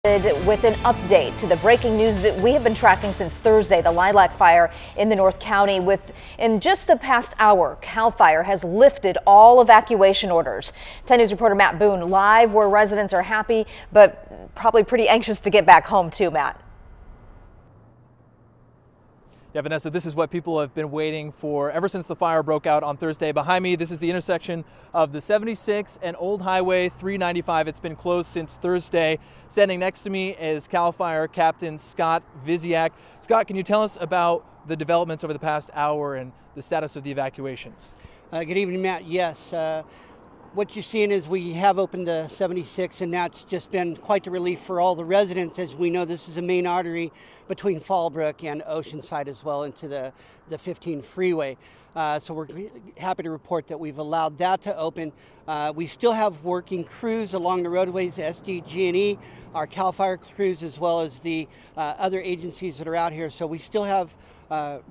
With an update to the breaking news that we have been tracking since Thursday, the Lilac Fire in the North County. In just the past hour, CAL FIRE has lifted all evacuation orders. 10 News reporter Matt Boone live where residents are happy, but probably pretty anxious to get back home too, Matt. Yeah, Vanessa, this is what people have been waiting for ever since the fire broke out on Thursday. Behind me, this is the intersection of the 76 and Old Highway 395. It's been closed since Thursday. Standing next to me is CAL FIRE Captain Scott Viziak. Scott, can you tell us about the developments over the past hour and the status of the evacuations? Good evening, Matt. Yes. What you're seeing is we have opened the 76, and that's just been quite a relief for all the residents. As we know, this is a main artery between Fallbrook and Oceanside as well into the 15 freeway. So we're happy to report that we've allowed that to open. We still have working crews along the roadways, SDG&E, our CAL FIRE crews, as well as the other agencies that are out here. So we still have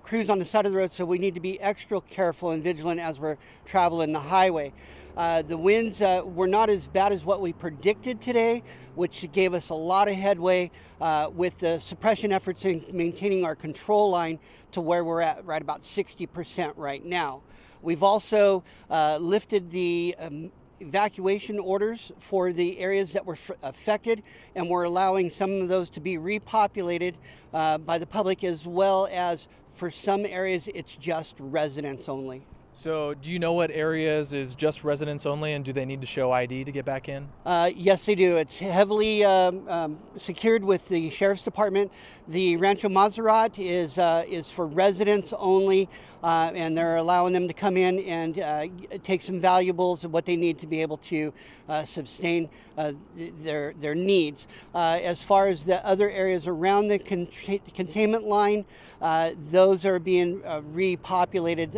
crews on the side of the road, so we need to be extra careful and vigilant as we're traveling the highway. The winds were not as bad as what we predicted today, which gave us a lot of headway with the suppression efforts in maintaining our control line to where we're at right about 60% right now. We've also lifted the evacuation orders for the areas that were affected, and we're allowing some of those to be repopulated by the public, as well as for some areas it's just residents only. So do you know what areas is just residents only, and do they need to show ID to get back in? Yes, they do. It's heavily secured with the Sheriff's Department. The Rancho Mazarat is for residents only, and they're allowing them to come in and take some valuables of what they need to be able to sustain their needs. As far as the other areas around the containment line, those are being repopulated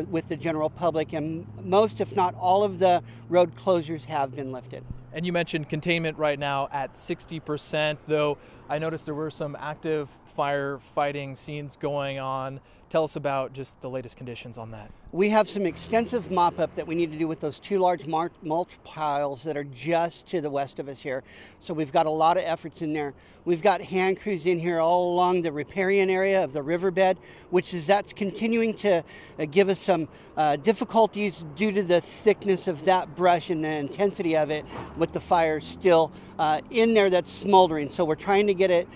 with the general public, and most, if not all, of the road closures have been lifted. And you mentioned containment right now at 60%, though I noticed there were some active firefighting scenes going on. Tell us about just the latest conditions on that. We have some extensive mop-up that we need to do with those two large mulch piles that are just to the west of us here. So we've got a lot of efforts in there. We've got hand crews in here all along the riparian area of the riverbed, that's continuing to give us some difficulties due to the thickness of that brush and the intensity of it, with the fire still in there that's smoldering. So we're trying to get it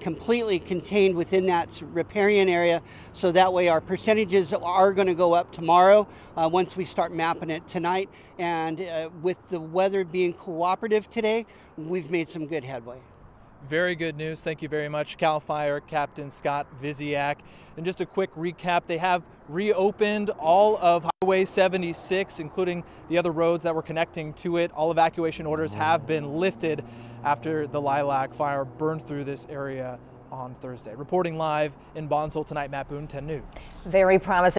completely contained within that riparian area, so that way our percentages are going to go up tomorrow once we start mapping it tonight. And with the weather being cooperative today, we've made some good headway. Very good news. Thank you very much, CAL FIRE Captain Scott Viziak. And just a quick recap, they have reopened all of Highway 76, including the other roads that were connecting to it. All evacuation orders have been lifted after the Lilac Fire burned through this area on Thursday. Reporting live in Bonsall tonight, Matt Boone, 10 News. Very promising.